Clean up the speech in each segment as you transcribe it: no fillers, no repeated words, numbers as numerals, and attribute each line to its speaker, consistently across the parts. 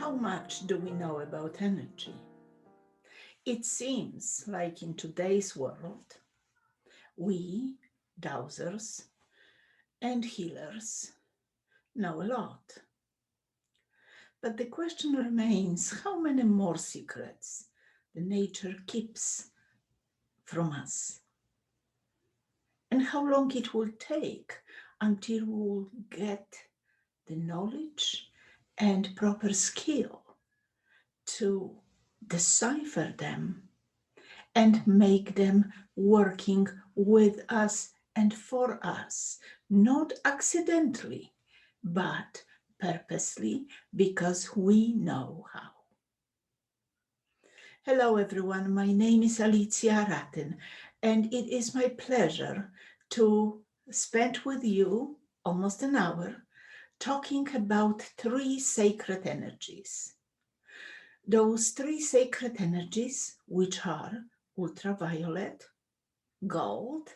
Speaker 1: How much do we know about energy? It seems like in today's world, we, dowsers and healers, know a lot. But the question remains how many more secrets the nature keeps from us, and how long it will take until we will get the knowledge and proper skill to decipher them and make them working with us and for us, not accidentally, but purposely because we know how. Hello, everyone. My name is Alicja Aratyn, and it is my pleasure to spend with you almost an hour talking about three sacred energies. Those three sacred energies, which are ultraviolet, gold,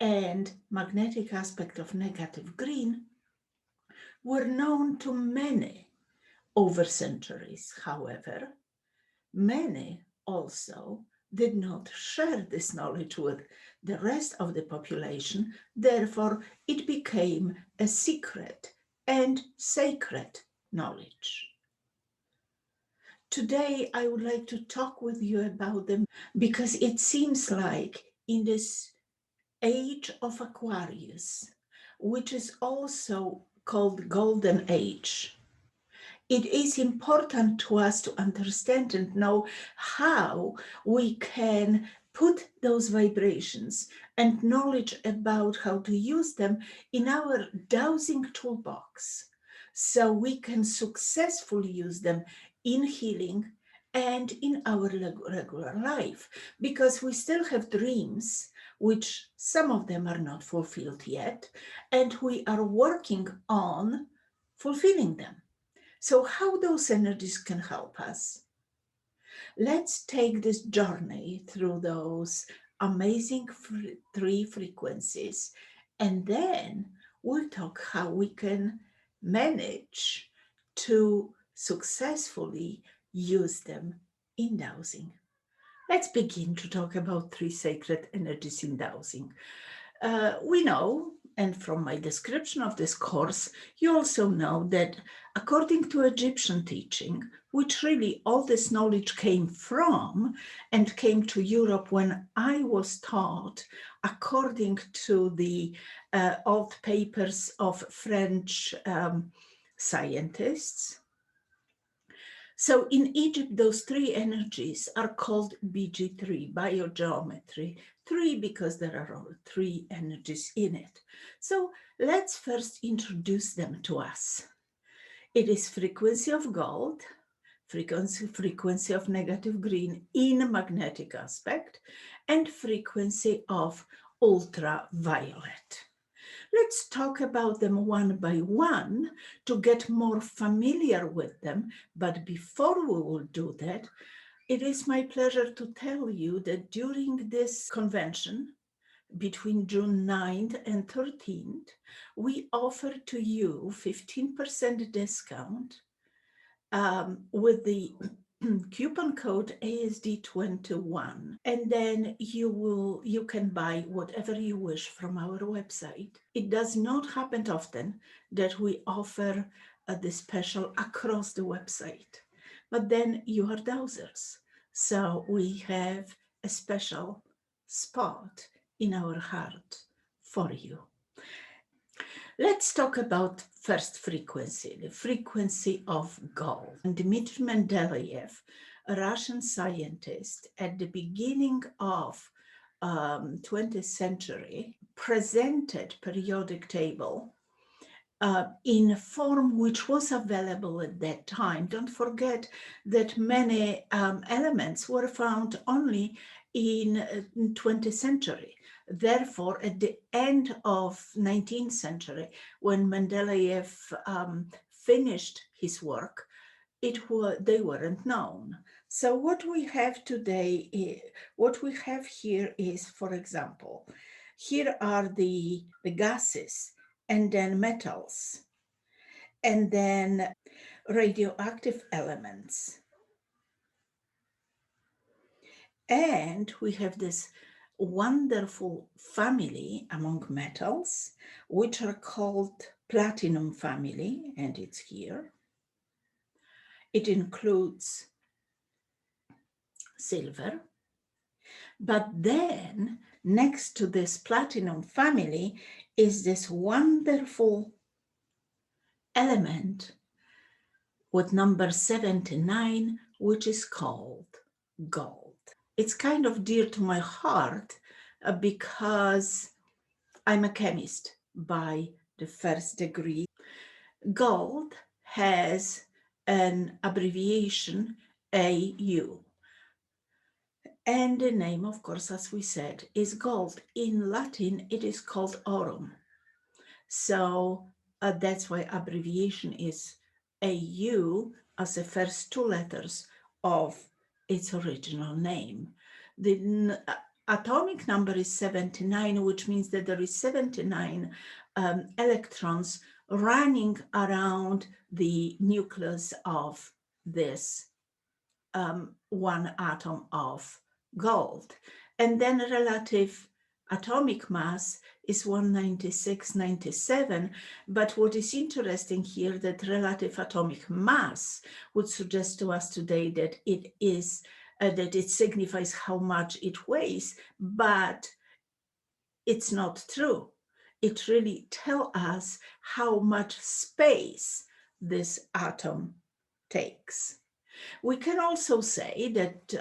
Speaker 1: and magnetic aspect of negative green, were known to many over centuries. However, many also did not share this knowledge with the rest of the population. Therefore, it became a secret and sacred knowledge. Today, I would like to talk with you about them because it seems like in this age of Aquarius, which is also called Golden Age, it is important to us to understand and know how we can put those vibrations and knowledge about how to use them in our dowsing toolbox so we can successfully use them in healing and in our regular life, because we still have dreams, which some of them are not fulfilled yet, and we are working on fulfilling them. So, how those energies can help us? Let's take this journey through those amazing three frequencies, and then we'll talk how we can manage to successfully use them in dowsing. Let's begin to talk about three sacred energies in dowsing. We know, and from my description of this course, you also know that according to Egyptian teaching, which really all this knowledge came from and came to Europe when I was taught, according to the old papers of French scientists. So in Egypt, those three energies are called BG3, biogeometry. Three because there are all three energies in it. So let's first introduce them to us. It is frequency of gold, frequency of negative green in magnetic aspect, and frequency of ultraviolet. Let's talk about them one by one to get more familiar with them. But before we will do that, it is my pleasure to tell you that during this convention, between June 9th and 13th, we offer to you 15% discount with the coupon code ASD21, and then you can buy whatever you wish from our website. It does not happen often that we offer the special across the website, but then you are dowsers, so we have a special spot in our heart for you. Let's talk about first frequency, the frequency of gold. Dmitry Mendeleev, a Russian scientist at the beginning of 20th century, presented periodic table in a form which was available at that time. Don't forget that many elements were found only in 20th century. Therefore, at the end of 19th century, when Mendeleev finished his work, they weren't known. So what we have today, what we have here is, for example, here are the gases and then metals. And then radioactive elements. And we have this wonderful family among metals, which are called platinum family, and it's here. It includes silver. But then next to this platinum family is this wonderful element with number 79, which is called gold. It's kind of dear to my heart because I'm a chemist by the first degree. Gold has an abbreviation AU. And the name, of course, as we said, is gold. In Latin, it is called aurum. So that's why abbreviation is AU as the first two letters of its original name. The atomic number is 79, which means that there is 79 electrons running around the nucleus of this one atom of gold. And then relative atomic mass is 196.97. But what is interesting here, that relative atomic mass would suggest to us today that it is that it signifies how much it weighs, but it's not true. It really tells us how much space this atom takes. We can also say that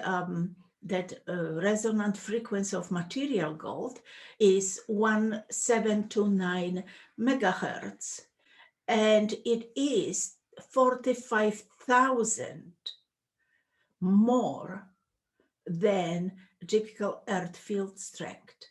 Speaker 1: resonant frequency of material gold is 1729 megahertz, and it is 45,000 more than typical earth field strength.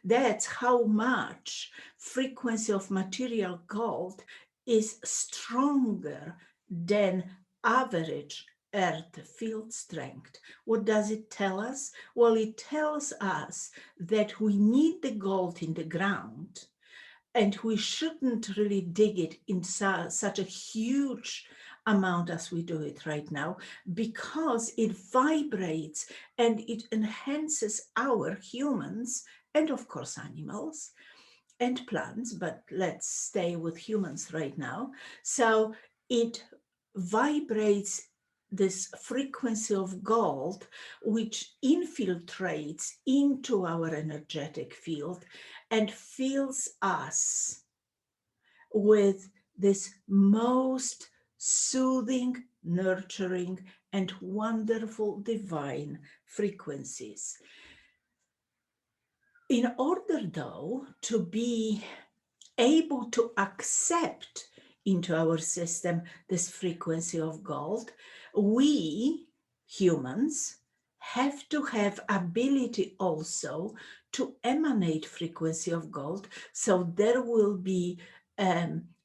Speaker 1: That's how much frequency of material gold is stronger than average earth field strength. What does it tell us? Well, it tells us that we need the gold in the ground, and we shouldn't really dig it in such a huge amount as we do it right now, because it vibrates and it enhances our humans and of course animals and plants, but let's stay with humans right now. So it vibrates this frequency of gold, which infiltrates into our energetic field and fills us with this most soothing, nurturing, and wonderful divine frequencies. In order, though, to be able to accept into our system this frequency of gold, we humans have to have ability also to emanate frequency of gold. So there will be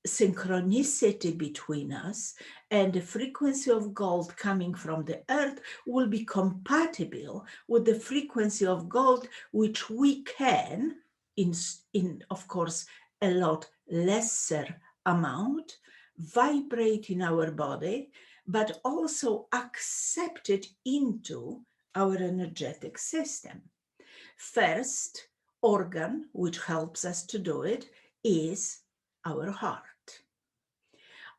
Speaker 1: synchronicity between us, and the frequency of gold coming from the earth will be compatible with the frequency of gold which we can, in of course a lot lesser amount, vibrate in our body, but also accept it into our energetic system. First organ which helps us to do it is our heart.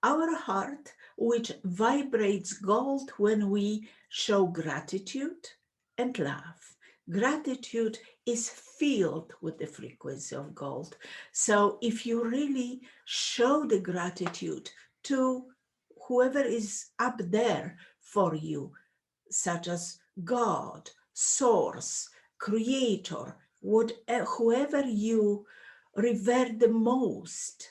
Speaker 1: Our heart, which vibrates gold when we show gratitude and love. Gratitude is filled with the frequency of gold. So if you really show the gratitude to whoever is up there for you, such as God, Source, Creator, whoever you revere the most,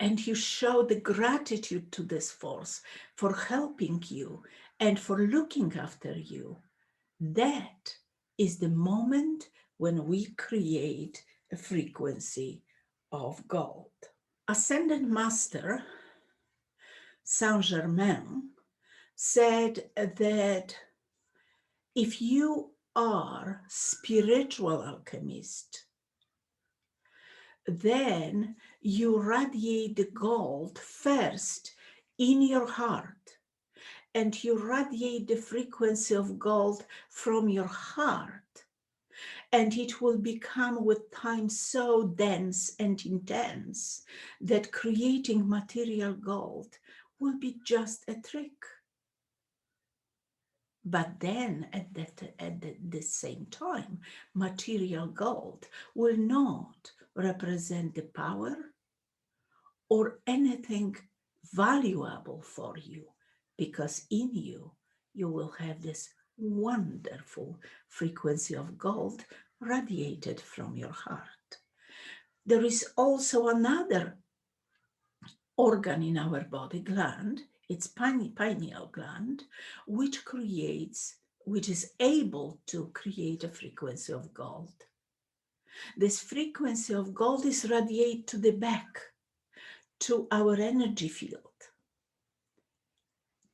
Speaker 1: and you show the gratitude to this force for helping you and for looking after you, that is the moment when we create a frequency of gold. Ascended Master Saint Germain said that if you are spiritual alchemist, then you radiate the gold first in your heart, and you radiate the frequency of gold from your heart, and it will become with time so dense and intense that creating material gold will be just a trick. But then at the same time, material gold will not represent the power or anything valuable for you, because in you, you will have this wonderful frequency of gold radiated from your heart. There is also another organ in our body, gland, it's pineal gland, which is able to create a frequency of gold. This frequency of gold is radiated to the back, to our energy field.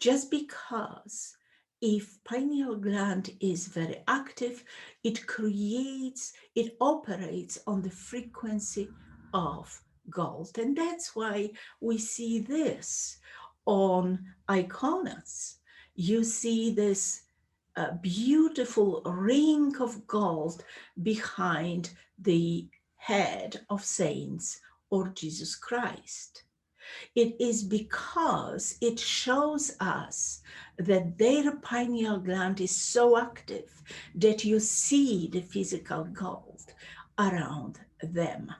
Speaker 1: Just because if pineal gland is very active, it operates on the frequency of gold. And that's why we see this on iconas. You see this beautiful ring of gold behind the head of saints or Jesus Christ. It is because it shows us that their pineal gland is so active that you see the physical gold around them.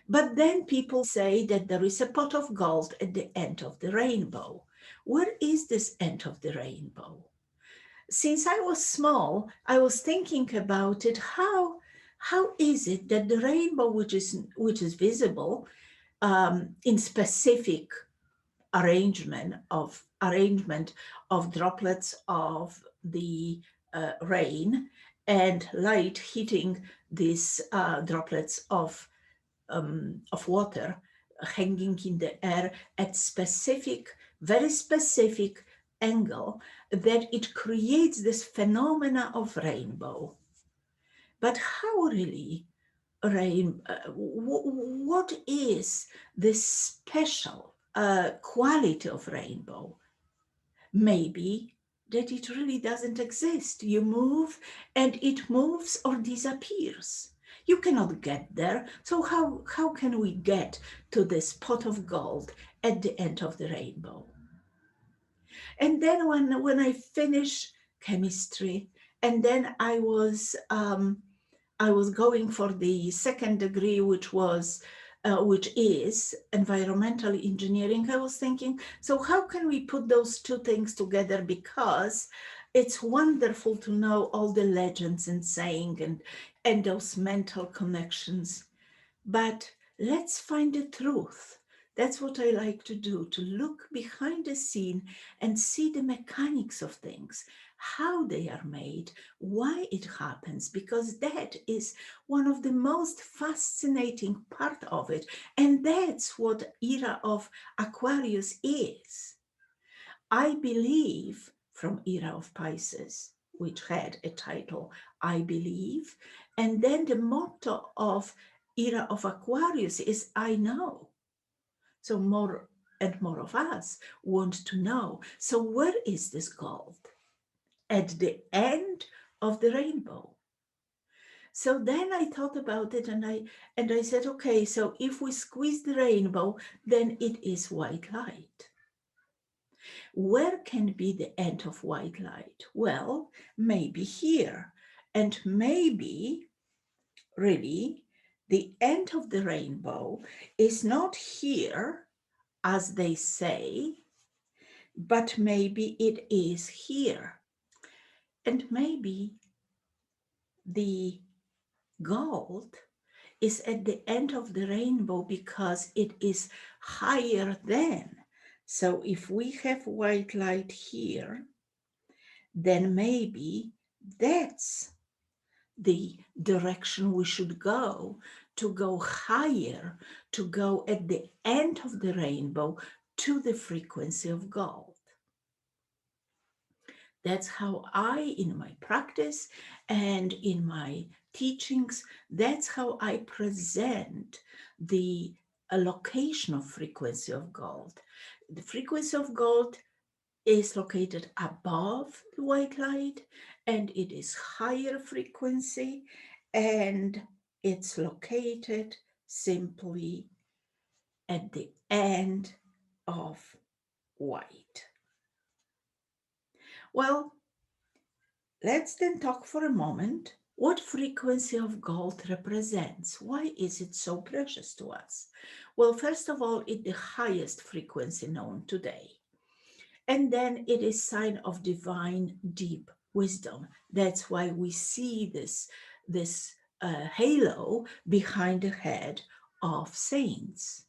Speaker 1: But then people say that there is a pot of gold at the end of the rainbow. Where is this end of the rainbow? Since I was small, I was thinking about it. How is it that the rainbow, which is visible in specific arrangement of droplets of the rain and light hitting these droplets of water hanging in the air at very specific angle, that it creates this phenomena of rainbow. But how really what is this special quality of rainbow? Maybe that it really doesn't exist. You move and it moves or disappears. You cannot get there. So how can we get to this pot of gold at the end of the rainbow? And then when I finished chemistry, and then I was going for the second degree, which is environmental engineering. I was thinking, so how can we put those two things together? Because it's wonderful to know all the legends and saying and those mental connections. But let's find the truth. That's what I like to do, to look behind the scene and see the mechanics of things, how they are made, why it happens, because that is one of the most fascinating part of it. And that's what era of Aquarius is. I believe from era of Pisces, which had a title, I believe. And then the motto of era of Aquarius is I know. So more and more of us want to know. So where is this gold? At the end of the rainbow. So then I thought about it, and I said, okay, so if we squeeze the rainbow, then it is white light. Where can be the end of white light? Well, maybe here. And maybe, really, the end of the rainbow is not here, as they say, but maybe it is here. And maybe the gold is at the end of the rainbow because it is higher than. So if we have white light here, then maybe that's the direction we should go, to go higher, to go at the end of the rainbow to the frequency of gold. That's how I, in my practice and in my teachings, that's how I present the allocation of frequency of gold. the frequency of gold is located above the white light, and it is higher frequency, and it's located simply at the end of white. Well, let's then talk for a moment what frequency of gold represents. Why is it so precious to us? Well, first of all, it's the highest frequency known today. And then it is sign of divine deep wisdom. That's why we see this halo behind the head of saints.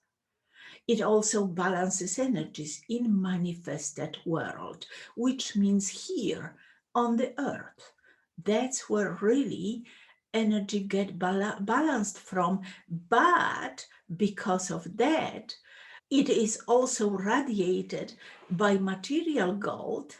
Speaker 1: It also balances energies in manifested world, which means here on the earth. That's where really energy get balanced from, but because of that, it is also radiated by material gold,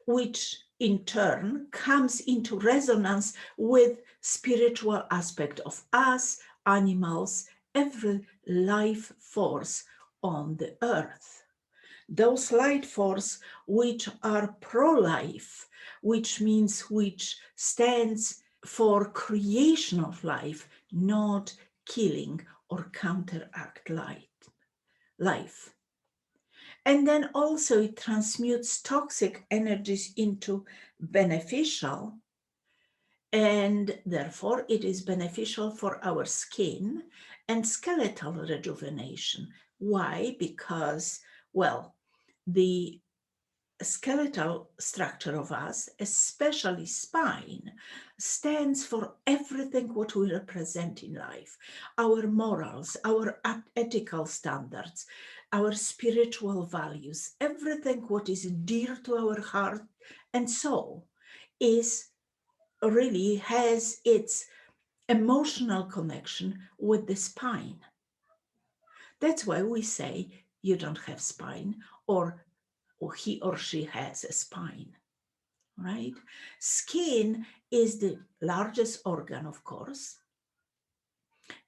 Speaker 1: which in turn comes into resonance with spiritual aspect of us, animals, every life force on the earth. Those life force which are pro-life, which means which stands for creation of life, not killing or counteract life. And then also it transmutes toxic energies into beneficial, and therefore it is beneficial for our skin and skeletal rejuvenation. Why? Because, well, the skeletal structure of us, especially spine, stands for everything what we represent in life, our morals, our ethical standards, our spiritual values, everything what is dear to our heart and soul is really has its emotional connection with the spine. That's why we say you don't have spine, or he or she has a spine, right? Skin is the largest organ, of course,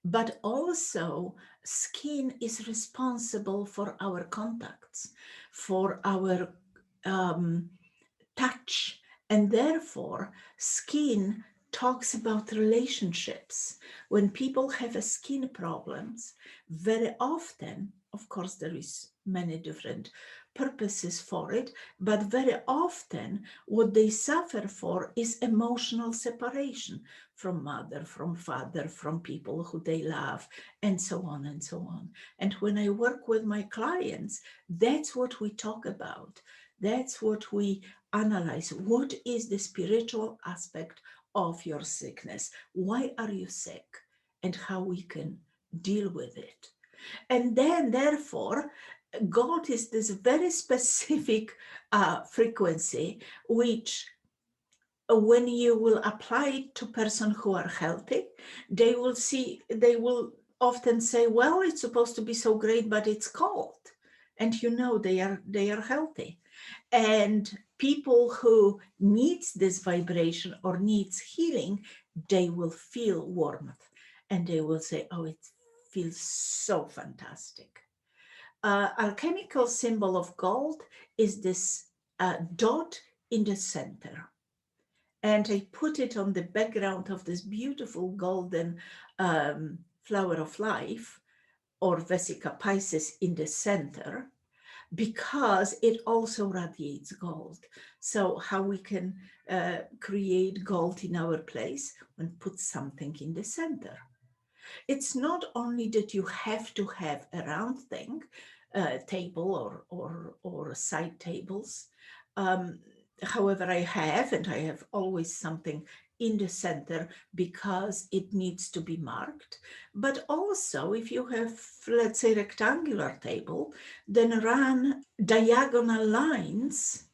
Speaker 1: but also skin is responsible for our contacts, for our um, touch, and therefore skin talks about relationships. When people have a skin problems, very often, of course there is many different purposes for it, but very often what they suffer for is emotional separation from mother, from father, from people who they love, and so on and so on. And when I work with my clients, that's what we talk about. That's what we analyze. What is the spiritual aspect of your sickness? Why are you sick? And how we can deal with it. And then, therefore, God is this very specific frequency, which when you will apply it to person who are healthy, they will often say, well, it's supposed to be so great, but it's cold. And they are healthy. And people who needs this vibration or needs healing, they will feel warmth and they will say, oh, it feels so fantastic. Alchemical symbol of gold is this dot in the center. And I put it on the background of this beautiful golden flower of life, or Vesica Pisces in the center, because it also radiates gold. So how we can create gold in our place and put something in the center. It's not only that you have to have a round thing, table or side tables. Um, However, I have always something in the center because it needs to be marked. But also, if you have, let's say, rectangular table, then run diagonal lines,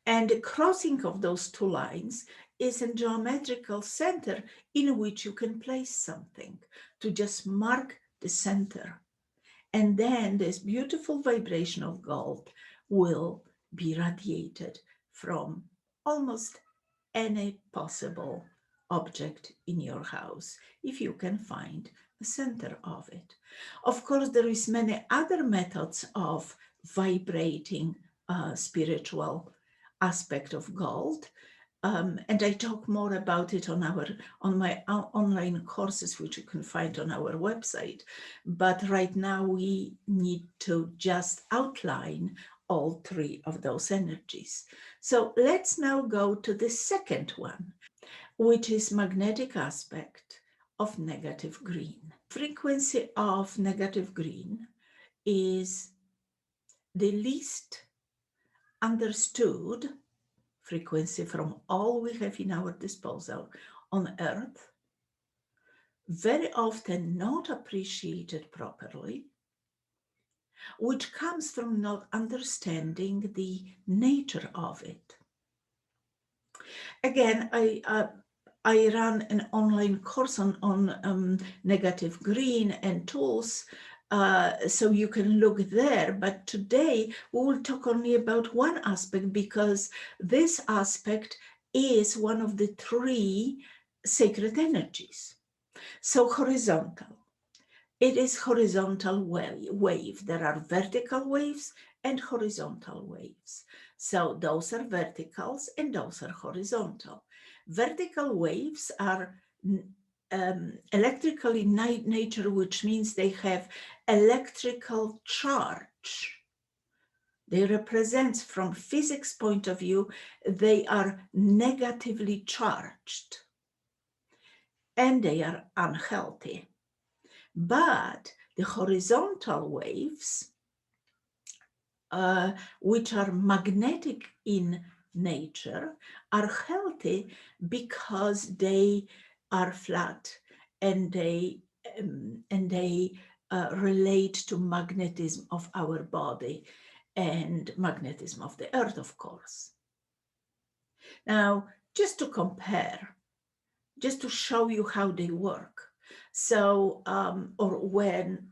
Speaker 1: and the crossing of those two lines is a geometrical center in which you can place something to just mark the center. And then this beautiful vibration of gold will be radiated from almost any possible object in your house, if you can find center of it. Of course, there is many other methods of vibrating spiritual aspect of gold. And I talk more about it on my online courses, which you can find on our website. But right now we need to just outline all three of those energies. So let's now go to the second one, which is magnetic aspect of negative green. Frequency of negative green is the least understood frequency from all we have in our disposal on Earth, very often not appreciated properly, which comes from not understanding the nature of it. Again, I ran an online course on negative green and tools, so you can look there. But today we will talk only about one aspect, because this aspect is one of the three sacred energies. So horizontal. It is horizontal wave. There are vertical waves and horizontal waves. So those are verticals and those are horizontal. Vertical waves are electrical in nature, which means they have electrical charge. They represent, from physics point of view, they are negatively charged and they are unhealthy. But the horizontal waves, which are magnetic in nature, are healthy because they are flat and they relate to magnetism of our body and magnetism of the earth, of course. Now, just to compare, just to show you how they work. So, or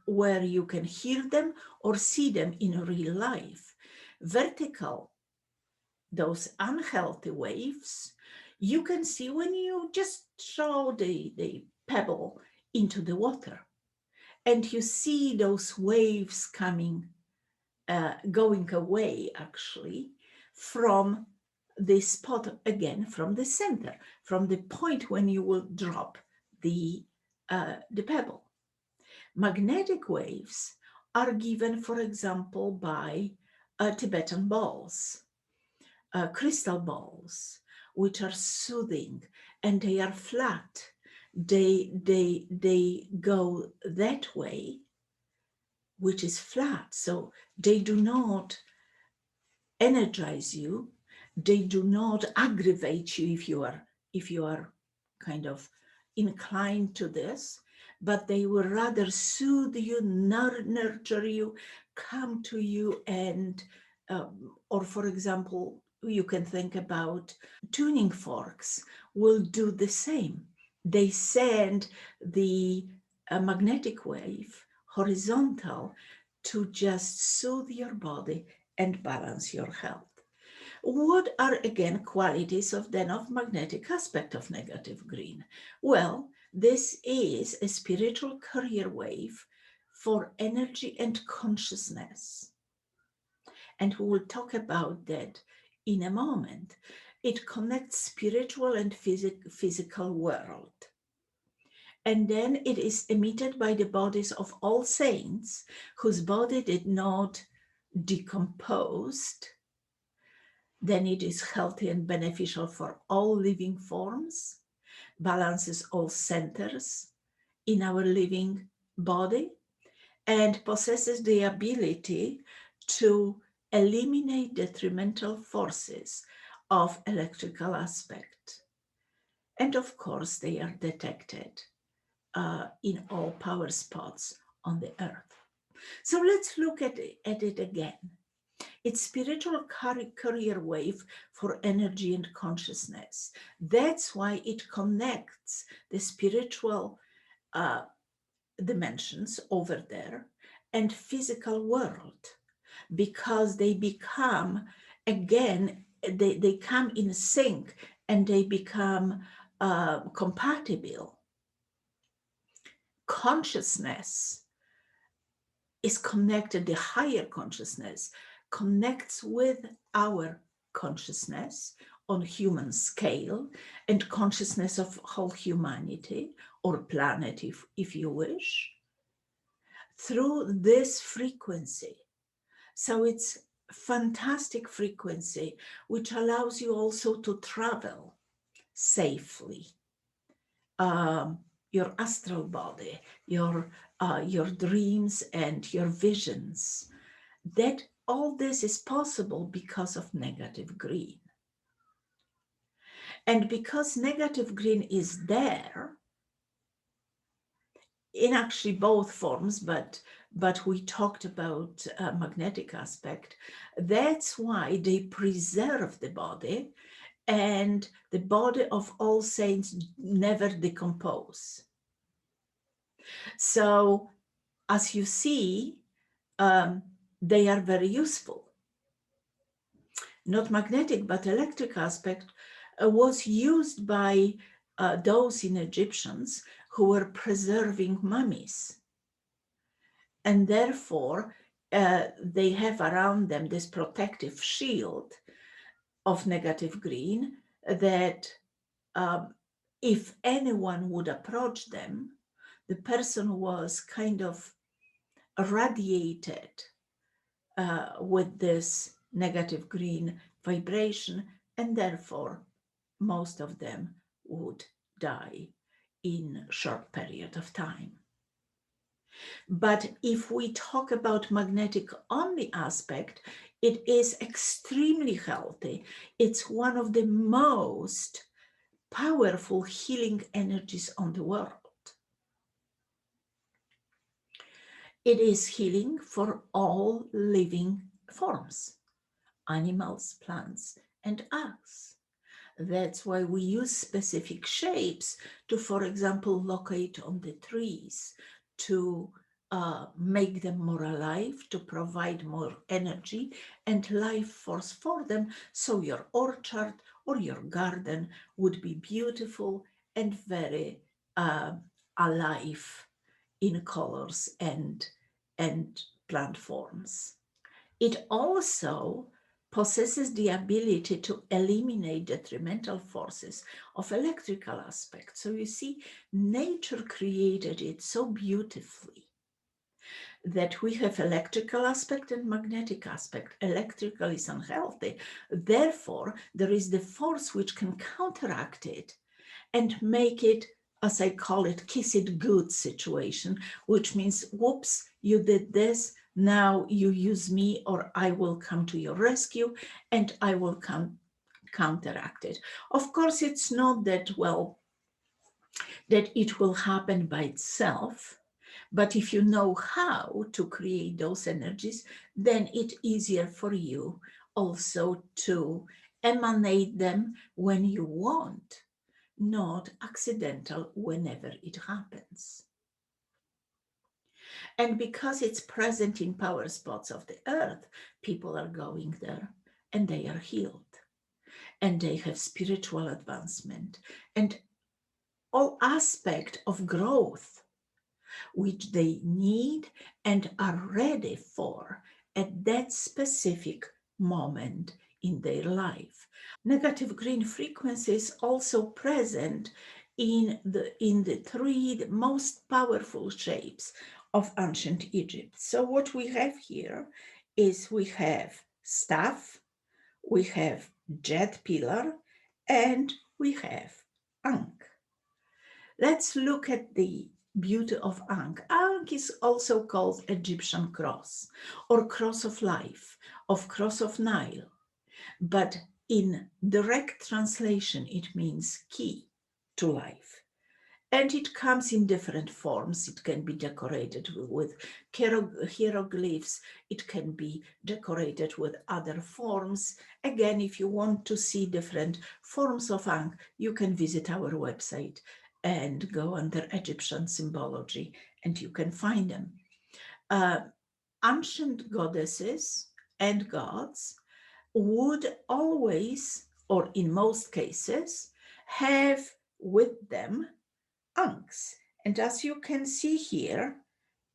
Speaker 1: where you can hear them or see them in real life. Vertical, those unhealthy waves, you can see when you just throw the pebble into the water, and you see those waves coming, going away actually from the spot, again from the center, from the point when you will drop the pebble. Magnetic waves are given, for example, by Tibetan balls, crystal balls, which are soothing and they are flat. They go that way, which is flat. So they do not energize you. They do not aggravate you if you are kind of inclined to this, but they will rather soothe you, nurture you, come to you, and or for example, you can think about tuning forks will do the same. They send the magnetic wave horizontal to just soothe your body and balance your health. What are again qualities of magnetic aspect of negative green? Well, this is a spiritual carrier wave for energy and consciousness. And we will talk about that in a moment. It connects spiritual and physical world. And then it is emitted by the bodies of all saints whose body did not decompose. Then it is healthy and beneficial for all living forms, balances all centers in our living body, and possesses the ability to eliminate detrimental forces of electrical aspect. And of course, they are detected in all power spots on the earth. So let's look at it again. It's spiritual carrier wave for energy and consciousness. That's why it connects the spiritual dimensions over there and physical world, because they become, again, they come in sync and they become compatible. consciousness is connected, the higher consciousness connects with our consciousness on human scale and consciousness of whole humanity or planet, if you wish, through this frequency. So it's fantastic frequency, which allows you also to travel safely. Your astral body, your dreams and your visions, that all this is possible because of negative green. And because negative green is there, in actually both forms, but we talked about magnetic aspect, that's why they preserve the body, and the body of all saints never decompose. So as you see, they are very useful. Not magnetic, but electric aspect was used by those in Egyptians who were preserving mummies. And therefore, they have around them this protective shield of negative green that if anyone would approach them, the person was kind of radiated with this negative green vibration, and therefore most of them would die in a short period of time. But if we talk about magnetic only aspect, it is extremely healthy. It's one of the most powerful healing energies on the world. It is healing for all living forms, animals, plants, and us. That's why we use specific shapes to, for example, locate on the trees, to make them more alive, to provide more energy and life force for them, so your orchard or your garden would be beautiful and very alive in colors and plant forms. It also possesses the ability to eliminate detrimental forces of electrical aspects. So you see, nature created it so beautifully that we have electrical aspect and magnetic aspect. Electrical is unhealthy. Therefore, there is the force which can counteract it and make it, as I call it, kiss it good situation, which means, whoops, you did this, now you use me, or I will come to your rescue and I will counteract it. Of course, it's not that, well, that it will happen by itself, but if you know how to create those energies, then it's easier for you also to emanate them when you want, not accidental whenever it happens. And because it's present in power spots of the earth, people are going there and they are healed and they have spiritual advancement and all aspect of growth which they need and are ready for at that specific moment in their life. Negative green frequency is also present in the three most powerful shapes of ancient Egypt. So what we have here is we have staff, we have jet pillar, and we have Ankh. Let's look at the beauty of Ankh. Ankh is also called Egyptian cross or cross of life, of cross of Nile. But in direct translation, it means key to life. And it comes in different forms. It can be decorated with hieroglyphs. It can be decorated with other forms. Again, if you want to see different forms of Ankh, you can visit our website and go under Egyptian symbology, and you can find them. Ancient goddesses and gods would always, or in most cases, have with them Ankhs. And as you can see here,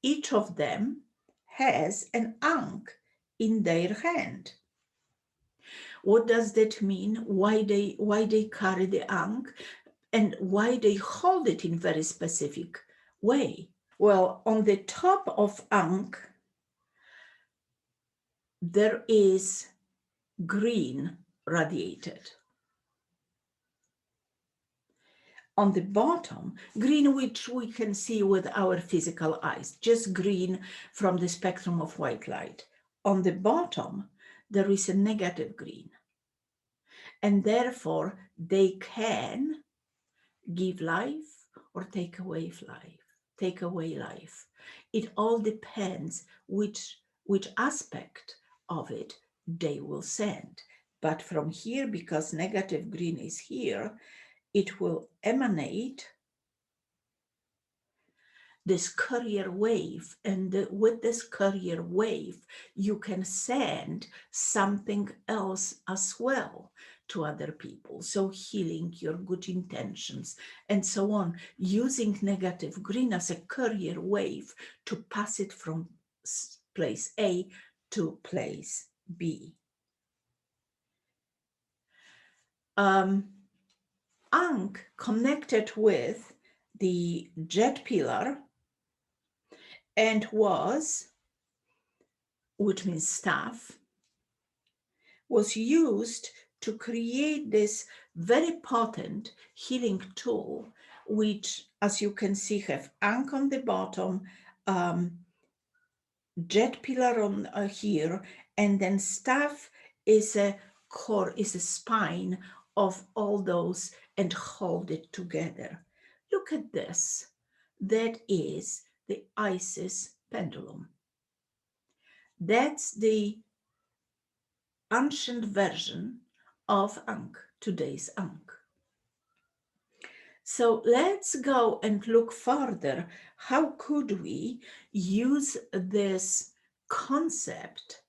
Speaker 1: each of them has an ankh in their hand. What does that mean? Why they carry the ankh, and why they hold it in very specific way? Well, on the top of ankh, there is green radiated. On the bottom, green which we can see with our physical eyes, just green from the spectrum of white light. On the bottom, there is a negative green. And therefore, they can give life or take away life. It all depends which aspect of it they will send. But from here, because negative green is here, it will emanate this carrier wave, and with this carrier wave you can send something else as well to other people, so healing, your good intentions, and so on, using negative green as a carrier wave to pass it from place A to place B. Ankh connected with the jet pillar and was, which means staff, was used to create this very potent healing tool, which, as you can see, have ankh on the bottom, jet pillar on here, and then staff is a core, is a spine of all those, and hold it together. Look at this. That is the Isis pendulum. That's the ancient version of ankh, today's ankh. So let's go and look further. How could we use this concept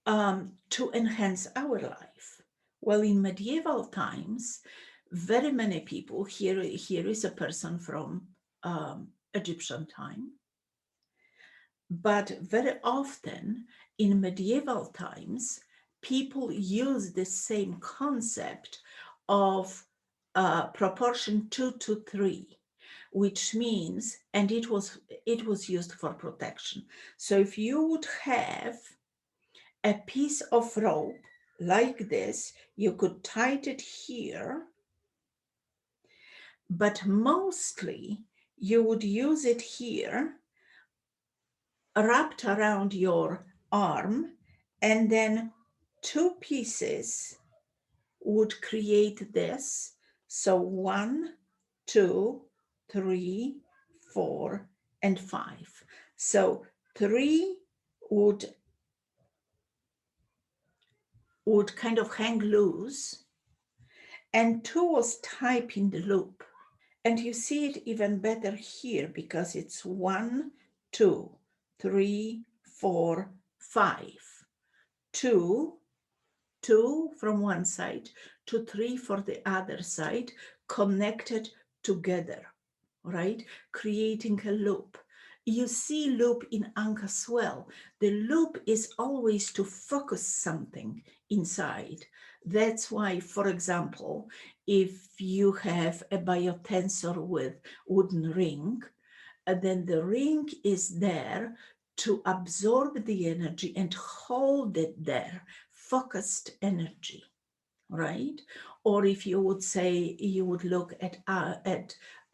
Speaker 1: to enhance our life? Well, in medieval times, very many people, here is a person from Egyptian time, but very often in medieval times, people use the same concept of proportion 2 to 3, which means, and it was used for protection. So if you would have a piece of rope like this, you could tie it here, but mostly you would use it here, wrapped around your arm, and then 2 pieces would create this. So 1, 2, 3, 4, and 5. So 3 would kind of hang loose, and 2 was tied in the loop. And you see it even better here because it's 1, 2, 3, 4, 5. 2 from one side, 2, 3 for the other side, connected together, right? Creating a loop. You see loop in ankh as well. The loop is always to focus something inside. That's why, for example, if you have a biotensor with wooden ring, then the ring is there to absorb the energy and hold it there, focused energy, right? Or if you would say, you would look at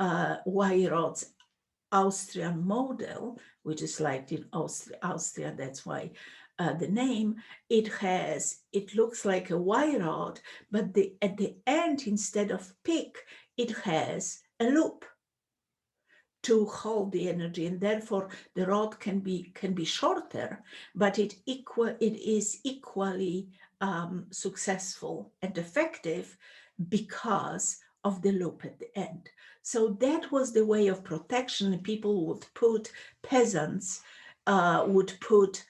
Speaker 1: Weyerhaeuser's Austrian model, which is like in Austria, that's why the name, it looks like a wire rod, but at the end, instead of peak, it has a loop to hold the energy, and therefore the rod can be shorter, but it is equally successful and effective because of the loop at the end. So that was the way of protection. People would put, peasants would put,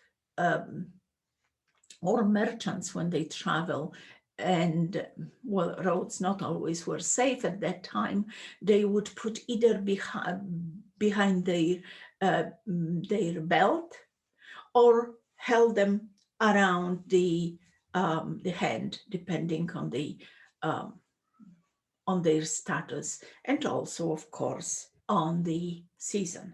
Speaker 1: or merchants when they travel, and well, roads not always were safe at that time, they would put either behind their belt or held them around the hand, depending um, on their status, and also, of course, on the season.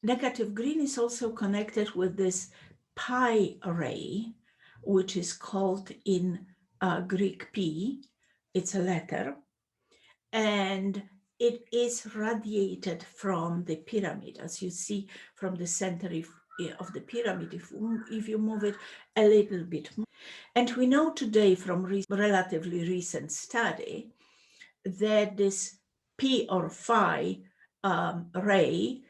Speaker 1: Negative green is also connected with this pi ray, which is called in Greek P. It's a letter, and it is radiated from the pyramid, as you see from the center of the pyramid, if you move it a little bit more. And we know today from relatively recent study that this P or phi ray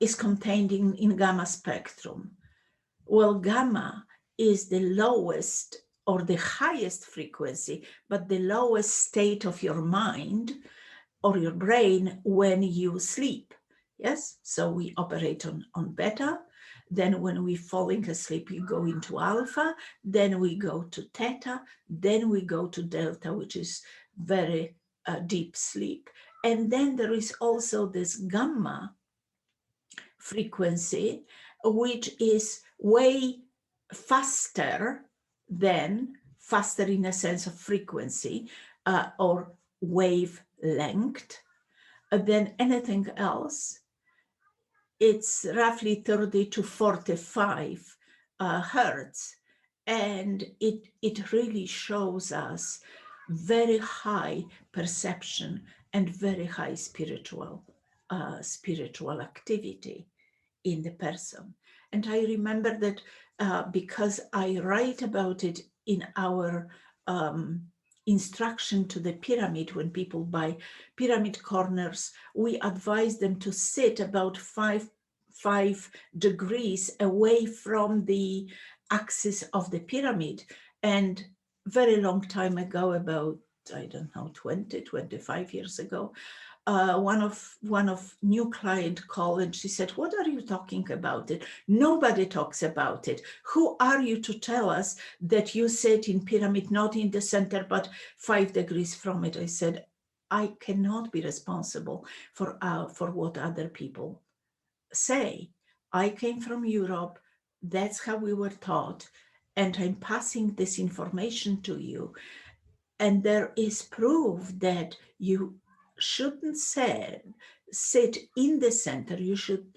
Speaker 1: is contained in gamma spectrum. Well, gamma is the lowest or the highest frequency, but the lowest state of your mind or your brain when you sleep. Yes, so we operate on beta. Then when we falling asleep, we go into alpha, then we go to theta, then we go to delta, which is very deep sleep. And then there is also this gamma frequency, which is way faster in a sense of frequency or wavelength than anything else. It's roughly 30 to 45 hertz, and it really shows us very high perception and very high spiritual activity in the person. And I remember that because I write about it in our instruction to the pyramid, when people buy pyramid corners, we advise them to sit about five degrees away from the axis of the pyramid. And very long time ago, about, I don't know, 25 years ago, one of new client called and she said, "What are you talking about it? Nobody talks about it. Who are you to tell us that you sit in pyramid, not in the center, but 5 degrees from it?" I said, "I cannot be responsible for what other people say. I came from Europe. That's how we were taught. And I'm passing this information to you. And there is proof that you shouldn't sit in the center. You should,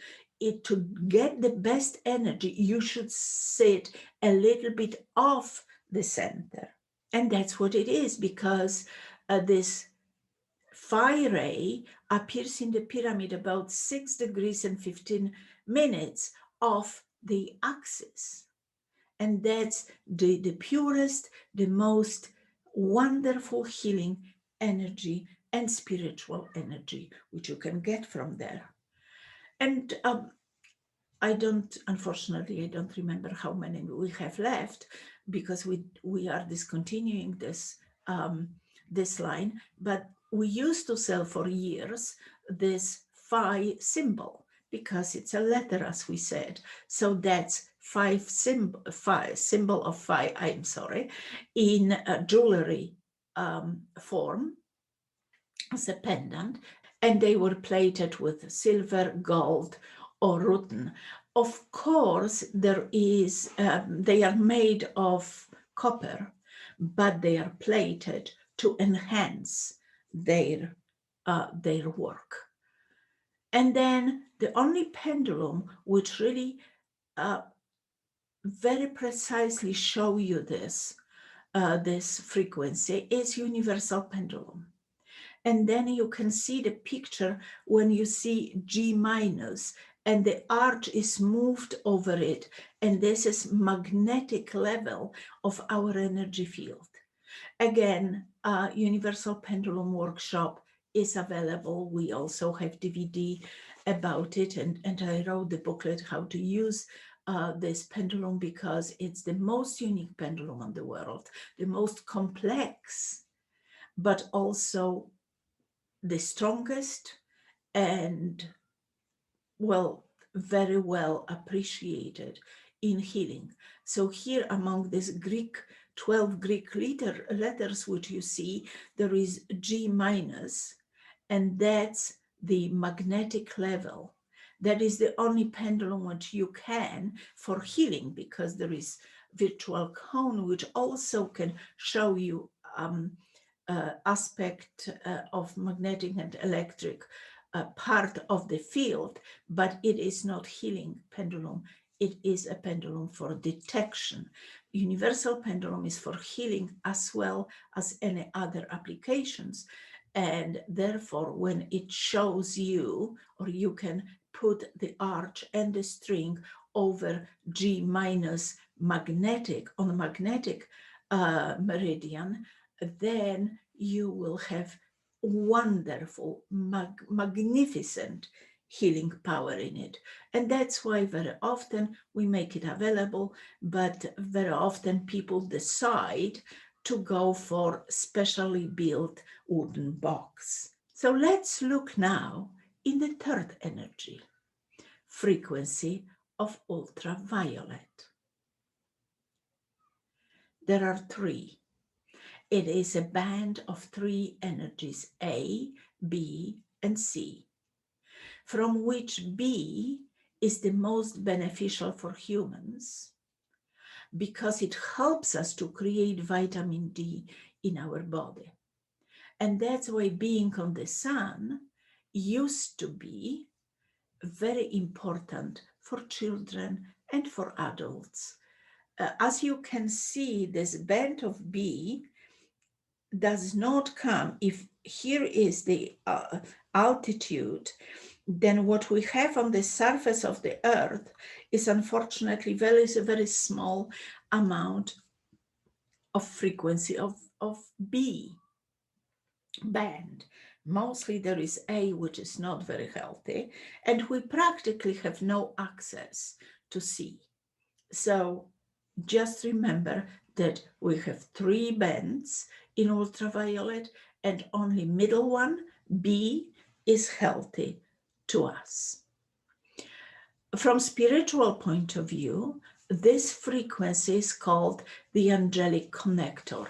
Speaker 1: to get the best energy, you should sit a little bit off the center." And that's what it is, because this phi ray appears in the pyramid about 6 degrees and 15 minutes off the axis. And that's the purest, the most wonderful healing energy and spiritual energy which you can get from there. And unfortunately, I don't remember how many we have left, because we are discontinuing this line, but we used to sell for years this phi symbol, because it's a letter, as we said. So that's symbol of phi, I'm sorry, in a jewelry form as a pendant, and they were plated with silver, gold, or rutten. Of course, they are made of copper, but they are plated to enhance their work. And then the only pendulum which really very precisely show you this frequency is universal pendulum. And then you can see the picture when you see G minus and the arch is moved over it. And this is magnetic level of our energy field. Again, Universal Pendulum Workshop is available. We also have DVD about it. And I wrote the booklet how to use this pendulum, because it's the most unique pendulum in the world, the most complex, but also the strongest and, well, very well appreciated in healing. So here among these 12 Greek letters which you see, there is G minus, and that's the magnetic level. That is the only pendulum which you can for healing, because there is virtual cone which also can show you aspect of magnetic and electric part of the field, but it is not healing pendulum. It is a pendulum for detection. Universal pendulum is for healing as well as any other applications. And therefore, when it shows you, or you can put the arch and the string over G minus magnetic on the magnetic meridian, then you will have wonderful, magnificent healing power in it. And that's why very often we make it available, but very often people decide to go for specially built wooden box. So let's look now in the third energy, frequency of ultraviolet. There are three. It is a band of three energies, A, B, and C, from which B is the most beneficial for humans because it helps us to create vitamin D in our body. And that's why being on the sun used to be very important for children and for adults. As you can see, this band of B does not come, if here is the altitude, then what we have on the surface of the earth is unfortunately very, very small amount of frequency of B band. Mostly there is A, which is not very healthy, and we practically have no access to C. So just remember that we have three bands in ultraviolet, and only middle one, B, is healthy to us. From spiritual point of view, this frequency is called the angelic connector,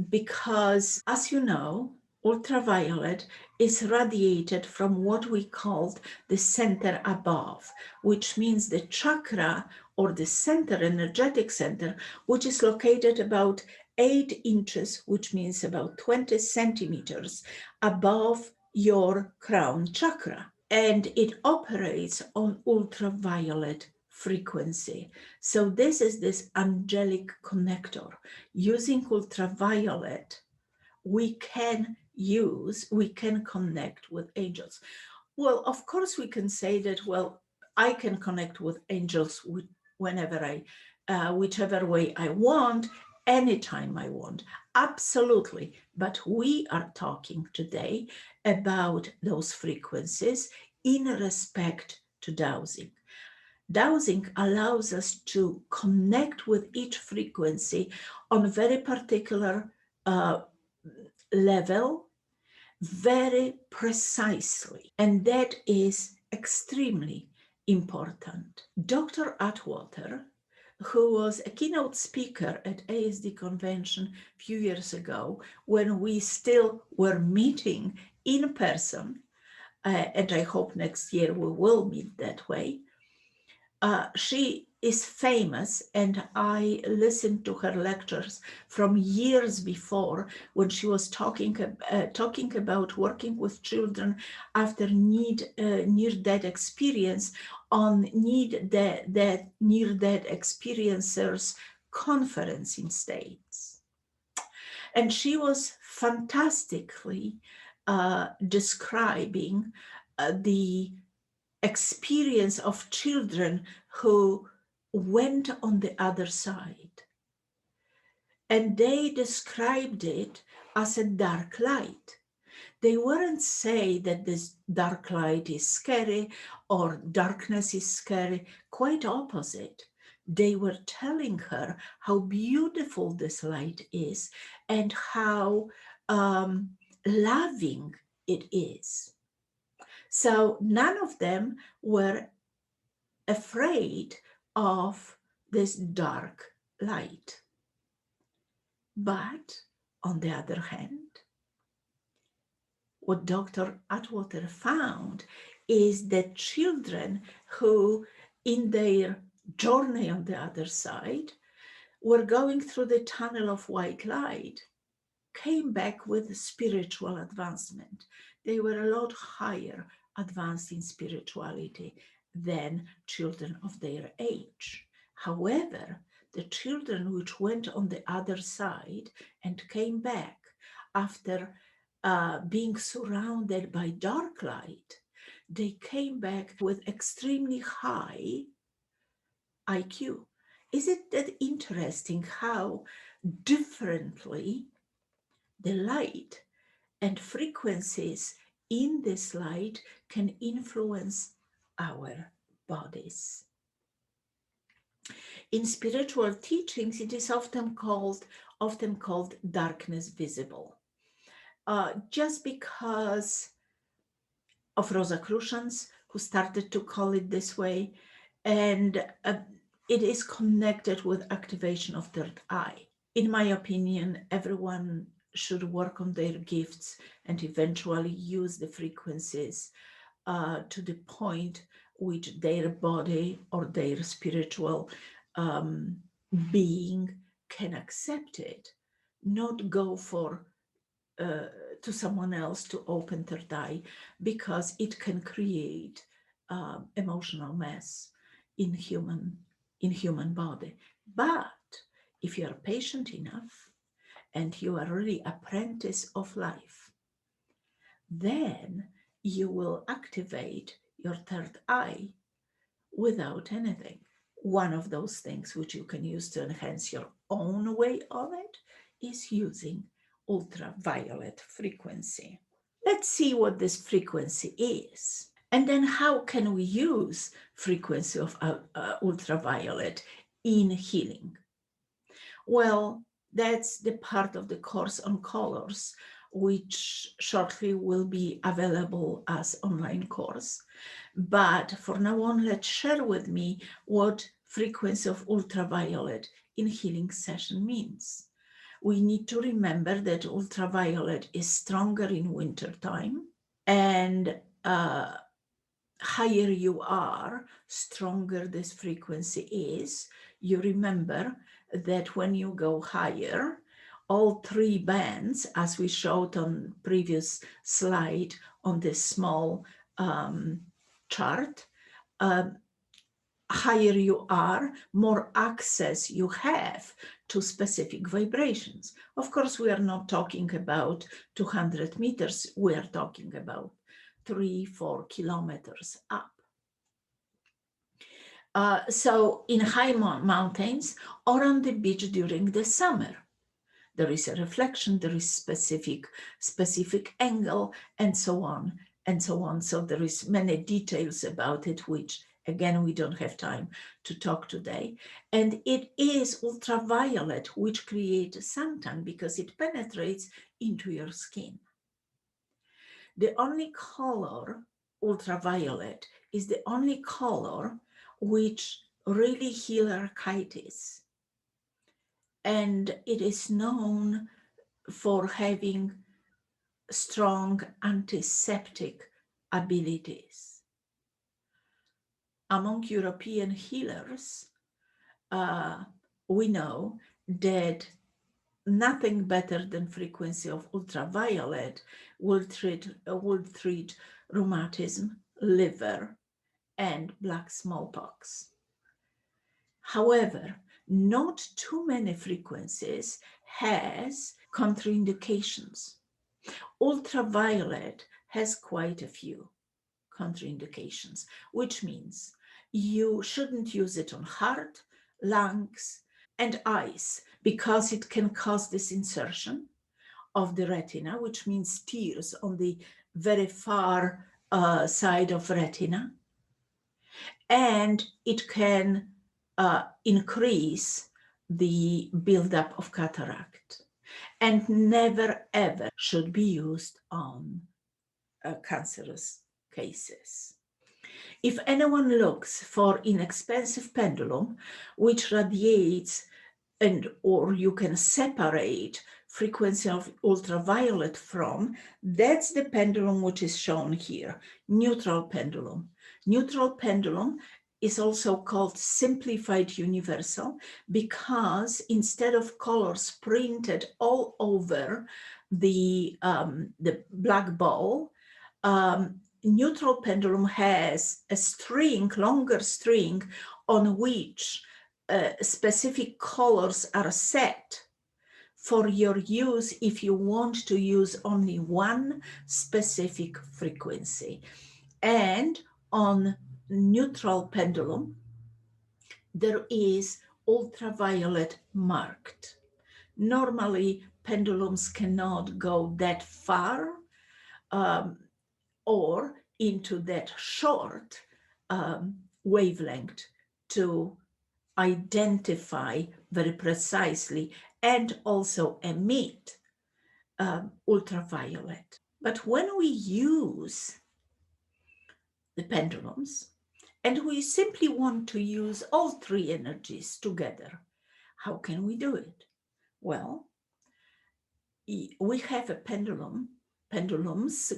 Speaker 1: because, as you know, ultraviolet is radiated from what we called the center above, which means the chakra or the center, energetic center, which is located about 8 inches, which means about 20 centimeters above your crown chakra. And it operates on ultraviolet frequency. So this is this angelic connector. Using ultraviolet, we can connect with angels. Well, of course we can say that, well, I can connect with angels whenever whichever way I want, anytime I want. Absolutely. But we are talking today about those frequencies in respect to dowsing. Dowsing allows us to connect with each frequency on a very particular level, very precisely, and that is extremely important. Dr. Atwater, who was a keynote speaker at ASD convention a few years ago when we still were meeting in person, and I hope next year we will meet that way. She is famous, and I listened to her lectures from years before when she was talking about working with children after near-death experience on near-death experiencers conference in States. And she was fantastically describing the experience of children who went on the other side. And they described it as a dark light. They weren't saying that this dark light is scary or darkness is scary, quite opposite. They were telling her how beautiful this light is and how loving it is. So none of them were afraid of this dark light. But on the other hand, what Dr. Atwater found is that children who, in their journey on the other side, were going through the tunnel of white light, came back with spiritual advancement. They were a lot higher advanced in spirituality than children of their age. However, the children which went on the other side and came back after being surrounded by dark light, they came back with extremely high IQ. Isn't that interesting how differently the light and frequencies in this light can influence our bodies? In spiritual teachings, it is often called darkness visible. Just because of Rosicrucians who started to call it this way, and it is connected with activation of third eye. In my opinion, everyone should work on their gifts and eventually use the frequencies to the point which their body or their spiritual being can accept it, not go for to someone else to open third eye, because it can create emotional mess in human body. But if you are patient enough and you are really apprentice of life, then you will activate your third eye without anything. One of those things which you can use to enhance your own way of it is using ultraviolet frequency. Let's see what this frequency is. And then how can we use frequency of ultraviolet in healing? Well, that's the part of the course on colors, which shortly will be available as online course. But for now on, let's share with me what frequency of ultraviolet in healing session means. We need to remember that ultraviolet is stronger in winter time, and higher you are, stronger this frequency is. You remember that when you go higher, all three bands, as we showed on previous slide on this small chart, higher you are, more access you have to specific vibrations. Of course, we are not talking about 200 meters, we are talking about 3-4 kilometers up. So in high mountains or on the beach during the summer, there is a reflection, there is specific angle, and so on and so on. So there is many details about it, which again, we don't have time to talk today. And it is ultraviolet which creates suntan because it penetrates into your skin. The only color, ultraviolet, is the only color which really heals arthritis. And it is known for having strong antiseptic abilities. Among European healers, we know that nothing better than frequency of ultraviolet will treat rheumatism, liver, and black smallpox. However, not too many frequencies has contraindications. Ultraviolet has quite a few contraindications, which means you shouldn't use it on heart, lungs, and eyes because it can cause this insertion of the retina, which means tears on the very far side of retina. And it can increase the buildup of cataract, and never ever should be used on cancerous cases. If anyone looks for inexpensive pendulum which radiates or you can separate frequency of ultraviolet from, that's the pendulum which is shown here, neutral pendulum. Neutral pendulum is also called simplified universal because instead of colors printed all over the black ball, neutral pendulum has a string, longer string, on which specific colors are set for your use if you want to use only one specific frequency. And on neutral pendulum, there is ultraviolet marked. Normally, pendulums cannot go that far or into that short wavelength to identify very precisely and also emit ultraviolet. But when we use the pendulums and we simply want to use all three energies together, how can we do it? Well, we have a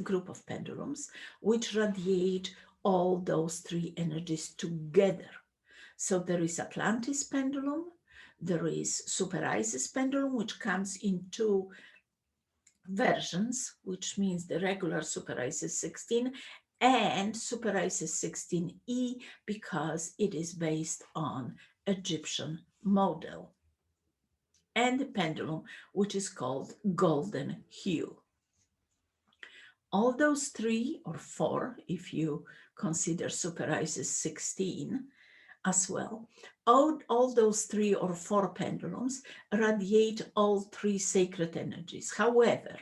Speaker 1: group of pendulums, which radiate all those three energies together. So there is Atlantis pendulum, there is Super Isis pendulum, which comes in two versions, which means the regular Super Isis 16 and Super Isis 16E, because it is based on Egyptian model, and the pendulum, which is called golden hue. All those three or four, if you consider Super Isis 16 as well, all those three or four pendulums radiate all three sacred energies. However,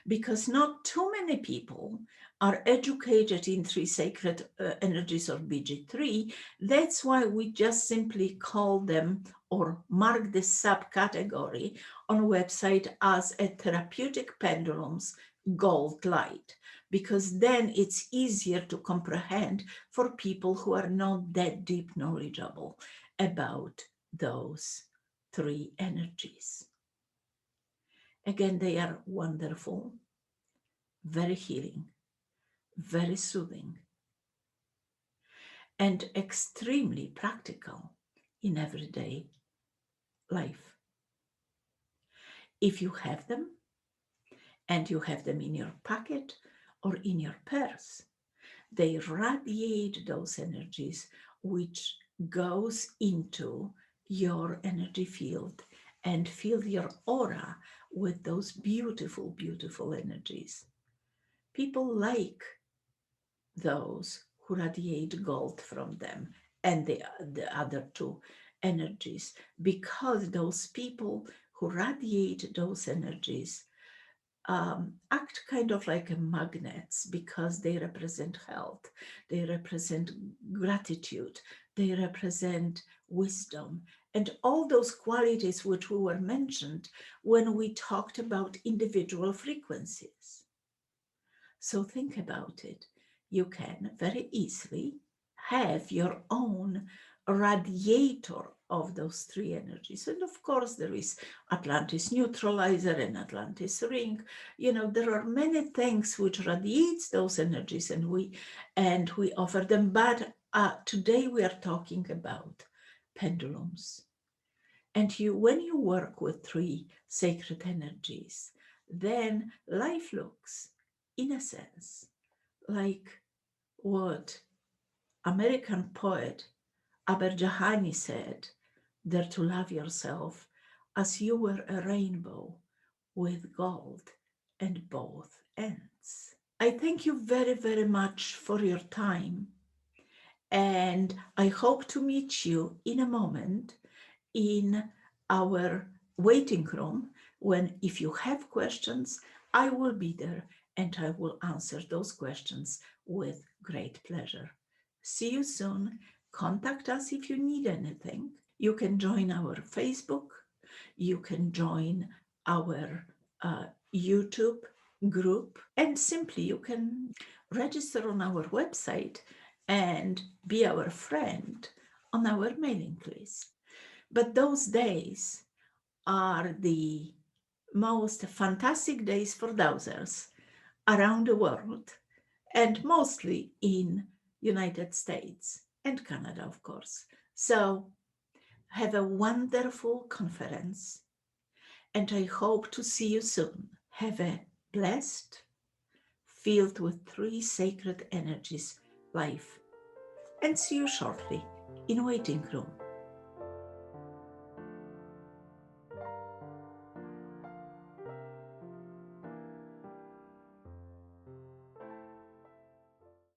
Speaker 1: because not too many people are educated in three sacred energies or BG3, that's why we just simply call them or mark this subcategory on website as a therapeutic pendulums gold light, because then it's easier to comprehend for people who are not that deep knowledgeable about those three energies. Again, they are wonderful, very healing, very soothing, and extremely practical in everyday life. If you have them, and you have them in your pocket or in your purse, they radiate those energies which goes into your energy field and fill your aura with those beautiful, beautiful energies. People like those who radiate gold from them and the other two energies, because those people who radiate those energies act kind of like magnets, because they represent health, they represent gratitude, they represent wisdom, and all those qualities which we were mentioned when we talked about individual frequencies. So think about it. You can very easily have your own radiator of those three energies. And of course, there is Atlantis neutralizer and Atlantis ring. You know, there are many things which radiates those energies, and we offer them. But today we are talking about pendulums. And when you work with three sacred energies, then life looks, in a sense, like what American poet Aberjahani said, dare to love yourself as you were a rainbow with gold and both ends. I thank you very, very much for your time, and I hope to meet you in a moment in our waiting room, when, if you have questions, I will be there and I will answer those questions with great pleasure. See you soon. Contact us if you need anything. You can join our Facebook. You can join our YouTube group, and simply you can register on our website and be our friend on our mailing list. But those days are the most fantastic days for dowsers around the world, and mostly in United States and Canada, of course. So have a wonderful conference, and I hope to see you soon. Have a blessed, filled with three sacred energies life, and see you shortly in waiting room.